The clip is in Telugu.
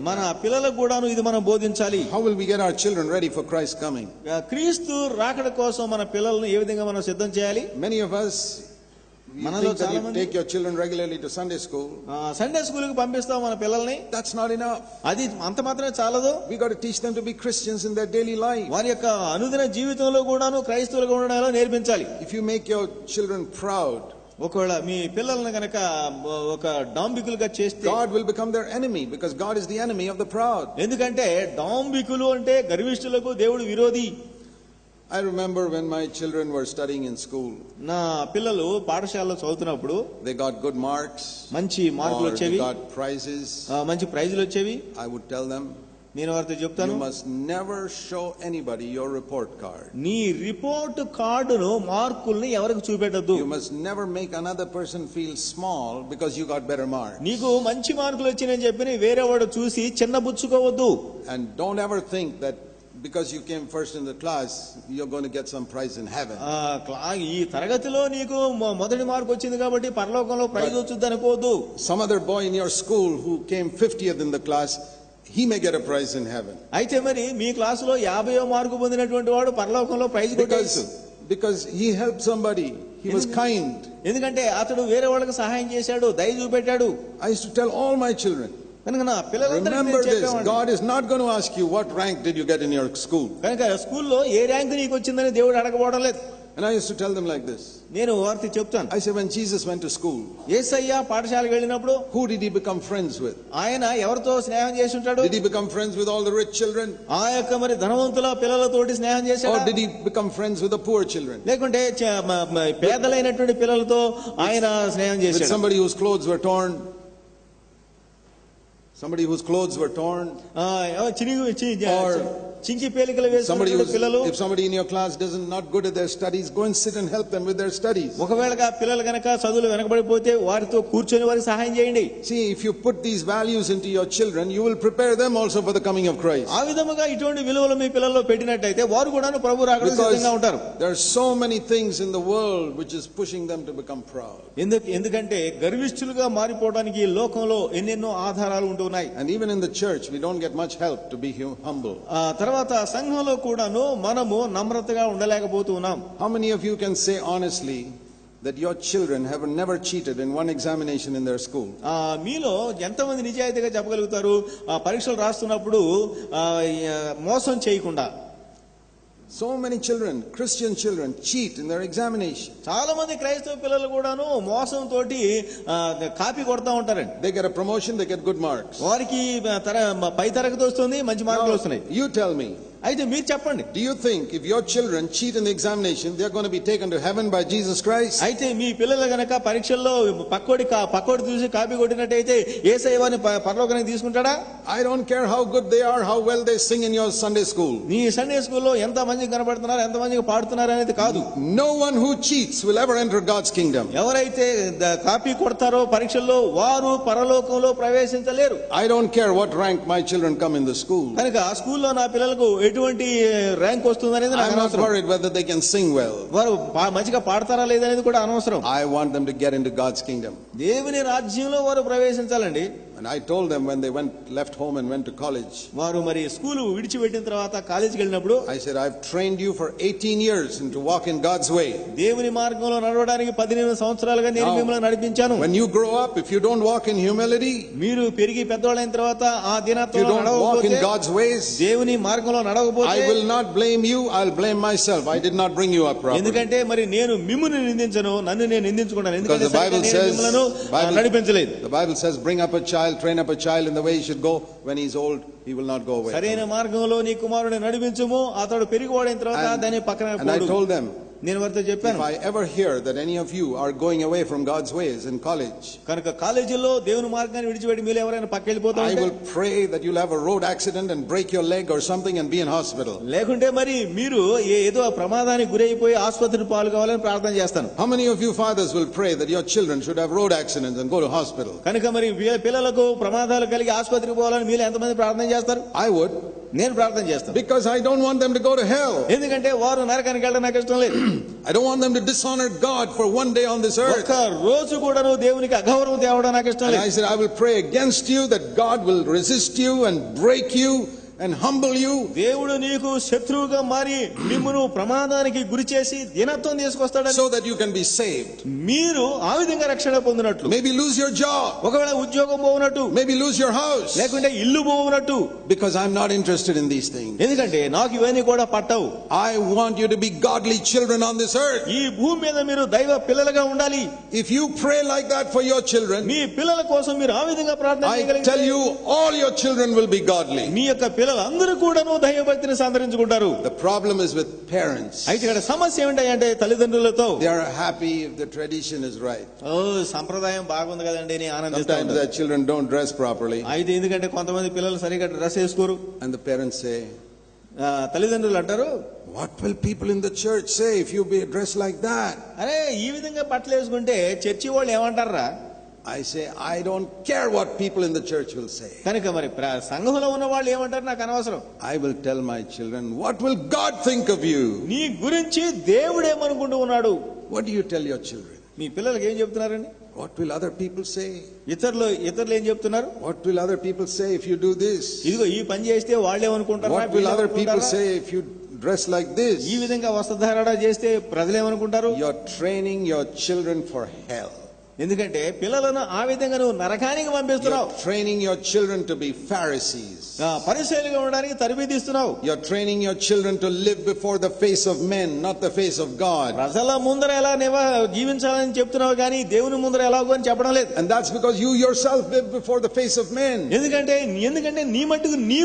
మన పిల్లలకు కూడాను ఇది మనం బోధించాలి. How will we get our children ready for Christ's coming? క్రీస్తు రాకడ కోసం మన పిల్లలను ఏ విధంగా మనం సిద్ధం చేయాలి? Many of us మనలో చాలా you మంది take your children regularly to Sunday school. Sunday school కి పంపిస్తాం మన పిల్లల్ని. That's not enough. అది అంత మాత్రమే చాలదు. We got to teach them to be Christians in their daily life. వారి యొక్క అనుదిన జీవితంలో కూడాను క్రైస్తవులుగా ఉండడాలో నేర్పించాలి. If you make your children proud, ఒకవేళ మీ పిల్లల్ని గనక ఒక డాంబికులుగా చేస్తే God will become their enemy, because God is the enemy of the proud. ఎందుకంటే డాంబికులు అంటే గర్విష్ఠులకు దేవుడు విరోధి. I remember when my children were studying in school. నా పిల్లలు పాఠశాలలో చదువుతున్నప్పుడు They got good marks, మంచి మార్కులు or they వచ్చేవి, got prizes. మంచి ప్రైజులు వచ్చేవి. I would tell them, నేను వారితో చెప్తాను, you must never show anybody your report card. నీ రిపోర్ట్ కార్డును మార్కుల్ని ఎవరికి చూపెట్టద్దు. You must never make another person feel small because you got better marks. నీకు మంచి మార్కులు వచ్చినాయని చెప్పి వేరే వాడు చూసి చిన్న బుచ్చుకోవద్దు. And don't ever think that because you came first in the class you're going to get some prize in heaven. ఈ తరగతిలో నీకు మొదటి మార్కు వచ్చింది కాబట్టి పరలోకంలో ప్రైజ్ వచ్చుద్ది అనుకోవద్దు. Some other boy in your school who came 50th in the class, he may get a prize in heaven. అయితే మరి మీ క్లాసులో 50వ మార్కు పొందినటువంటి వాడు పరలోకంలో praise కొట్టవచ్చు. Because he helped somebody, he was kind. ఎందుకంటే అతడు వేరే వాళ్ళకి సహాయం చేశాడు, దయ చూపెట్టాడు. I used to tell all my children, కనుక నా పిల్లలందరికీ remember నేను this, చెప్పేవాడిని. God is not going to ask you what rank did you get in your school. కనుక స్కూల్లో ఏ ర్యాంక్ నీకు వచ్చిందని దేవుడు అడగబోవడం లేదు. And I used to tell them like this. నేను వారితో చెప్తాను, I said, when Jesus went to school, యేసయ్య పాఠశాలకు వెళ్ళినప్పుడు who did he become friends with? ఆయన ఎవరితో స్నేహం చేసి ఉంటాడు? Did he become friends with all the rich children? ఆ యొక్క మరి ధనవంతుల పిల్లలతోటి స్నేహం Or చేశాడు, did he become friends with the poor children? లేకుంటే పేదలైనటువంటి పిల్లలతో ఆయన స్నేహం With చేశాడు? somebody whose clothes were torn? Somebody whose clothes were torn? చింకి పేలికలు Somebody వేసుకున్న పిల్లలు. if somebody in your class doesn't not good at their studies, go and sit and help them with their studies. ఒకవేళ పిల్లలు గనక చదువులు వెనకబడిపోతే వారితో కూర్చొని వారికి సహాయం చేయండి. See, if you put these values into your children, you will prepare them also for the coming of Christ. ఆ విధముగా ఇటువంటి విలువలు మీ పిల్లల్లో పెట్టినట్టయితే వారు కూడా ప్రభు రాకడ సిద్ధంగా ఉంటారు. There are so many things in the world which is pushing them to become proud. ఎందుకంటే గర్విష్ఠులుగా మారిపోవడానికి లోకంలో ఎన్నెన్నో ఆధారాలు ఉంటున్నాయి. And even in the church, we don't get much help to be humble. తర్వాత సంఘంలో కూడాను మనము నమ్రతగా ఉండలేకపోతున్నాం. How many of you can say honestly that your children have never cheated in one examination in their school? మీలో ఎంతమంది నిజాయితీగా చెప్పగలుగుతారు పరీక్షలు రాస్తున్నప్పుడు మోసం చేయకుండా? So many children, Christian children, cheat in their examination. చాలా మంది క్రైస్తవ పిల్లలు కూడాను మోసం తోటి కాపీ కొడతా ఉంటారండి. They get a promotion, they get good marks. వారికి పై తరగతి వస్తుంది, మంచి మార్కులు వస్తున్నాయి. You tell me, అయితే మీరు చెప్పండి, do you think if your children cheat in the examination, they are going to be taken to heaven by Jesus Christ? అయితే మీ పిల్లలు గనక పరీక్షల్లో పక్కోడి చూసి కాపీ కొట్టినట్టయితే యేసయ్య వారిని పరలోకానికి తీసుకుంటాడా? I don't care how good they are, how well they sing in your Sunday school. నీ సండే స్కూల్లో ఎంత మంది కనబడుతున్నారు, ఎంత మందికి పాడుతున్నారు అనేది కాదు. No one who cheats will ever enter God's kingdom. ఎవరైతే కాపీ కొడతారో పరీక్షల్లో వారు పరలోకంలో ప్రవేశించలేరు. I don't care what rank my children come in the school. కనుక ఆ స్కూల్లో నా పిల్లలకు ఎటువంటి ర్యాంక్ వస్తుంది అనేది నాకు I'm not అనవసరం. worried whether they can sing well. వారు మంచిగా పాడతారా లేదనేది కూడా అనవసరం. I want them to get into God's kingdom. దేవుని రాజ్యంలో వారు ప్రవేశించాలండి. And I told them when they left home and went to college, వారు మరి స్కూల్ విడిచిపెట్టిన తర్వాత కాలేజీకి వెళ్ళినప్పుడు I said, I've trained you for 18 years to walk in God's way. దేవుని మార్గంలో నడవడానికి 18 సంవత్సరాలుగా నేను మిమ్మల్ని నడిపించాను. When you grow up, if you don't walk in humility, మీరు పెరిగి పెద్దవాళ్ళైన తర్వాత ఆ దినత్వంలో walk in నడవకపోతే, God's ways, దేవుని మార్గంలో నడవకపోతే, I will not blame you, I'll blame myself. I did not bring you up properly. ఎందుకంటే మరి నేను మిమ్ముని నిందించను, నన్ను నేను నిందించుకుంటాను. ఎందుకంటే the Bible says, నడిపించలేదు. The Bible says, bring up a child, train up a child in the way he should go. When he's old, he will not go away. సరైన మార్గంలో నీ కుమారుని నడిపించుము, అతడు పెరిగివాడైన తర్వాత దాని పక్కన And I told them, నేను వారితో చెప్పాను, if I ever hear that any of you are going away from God's ways in college, కనుక కాలేజీలో దేవుని మార్గాన్ని విడిచిపెట్టి మీరు ఎవరైనా పక్కెళ్ళిపోతా I ఉంటే, will pray that you'll have a road accident and break your leg or something and be in hospital. లేకుంటే మరి మీరు ఏదో ప్రమాదానికి గురైపోయి ఆసుపత్రి పాలు కావాలని ప్రార్థన చేస్తాను. How many of you fathers will pray that your children should have road accidents and go to hospital? కనుక మరి పిల్లలకు ప్రమాదాలు కలిగి ఆసుపత్రికి పోవాలని మీరు ఎంతమంది ప్రార్థన చేస్తారు? I would. నేను ప్రార్థన చేస్తాను. Because I don't want them to go to hell. ఎందుకంటే వారు నరకానికి వెళ్ళడం నాకు ఇష్టం లేదు. I don't want them to dishonor God for one day on this earth. ఒక్క రోజు కూడా నువ్వు దేవునికి అగౌరవం తేవడం నాకు ఇష్టం And లేదు. I said, I will pray against you that God will resist you and break you and humble you. దేవుడు నీకు శత్రువుగా మారి మిమ్మును ప్రమాదానికి గురి చేసి దీనత్వం తీసుకొస్తాడని, So that you can be saved. మీరు ఆ విధంగా రక్షణ పొందినట్లు, Maybe lose your job. ఒకవేళ ఉద్యోగం పోవునట్టు, Maybe lose your house. లేకుంటే ఇల్లు పోవునట్టు. Because I'm not interested in these things. ఎందుకంటే నాకు ఇవన్నీ కూడా పట్టవు. I want you to be godly children on this earth. ఈ భూమి మీద మీరు దైవ పిల్లలుగా ఉండాలి. If you pray like that for your children, మీ పిల్లల కోసం మీరు ఆ విధంగా ప్రార్థన I చేయగలిగితే tell you, all your children will be godly. మీ యొక్క పిల్లలందరూ కూడాను దైవభక్తిని సంతరించుకుంటారు. The problem is with parents. అయితే ఇక్కడ సమస్య ఏమిటంటే తల్లిదండ్రులతో They are happy if the tradition is right. సంప్రదాయం బాగుంది కదండి అని Sometimes ఆనందిస్తారు. their children don't dress properly. అయితే ఎందుకంటే కొంతమంది పిల్లలు సరిగా డ్రెస్ వేసుకోరు. And the parents say, తల్లిదండ్రులు అంటారు, what will people in the church say if you be dressed like that? అరే ఈ విధంగా బట్టలు వేసుకుంటే చర్చి వాళ్ళు ఏమంటారా? I say, I don't care what people in the church will say. కనుక మరి సంఘంలో ఉన్న వాళ్ళు ఏమంటారు నాకు అనవసరం. I will tell my children, what will God think of you? నీ గురించి దేవుడు ఏమనుకుంటూ ఉన్నాడు? What do you tell your children? మీ పిల్లలకి ఏం చెప్తున్నారండి? What will other people say? ఇతరులు ఏం చెప్తున్నారు? What will other people say if you do this? ఇదిగో ఈ పని చేస్తే వాళ్ళు ఏమనుకుంటారు? What will other people say if you dress like this? ఈ విధంగా వస్త్రధారణ చేస్తే ప్రజలు ఏమనుకుంటారు? You're training your children for hell. ఎందుకంటే పిల్లలను ఆ విధంగా నువ్వు నరకానికి పంపిస్తున్నావు. You're training your children to be Pharisees. పరిశీలిగా ఉండడానికి తరబిదిస్తున్నావు. You're training your children to live before the face of men, not the face of God. ప్రజల ముందర ఎలా జీవించాలని చెప్తున్నావు కానీ దేవుని ముందర ఎలాగో అని చెప్పడం లేదు. And that's because you yourself live before the face of men. ఎందుకంటే నీ మట్టుకు నీ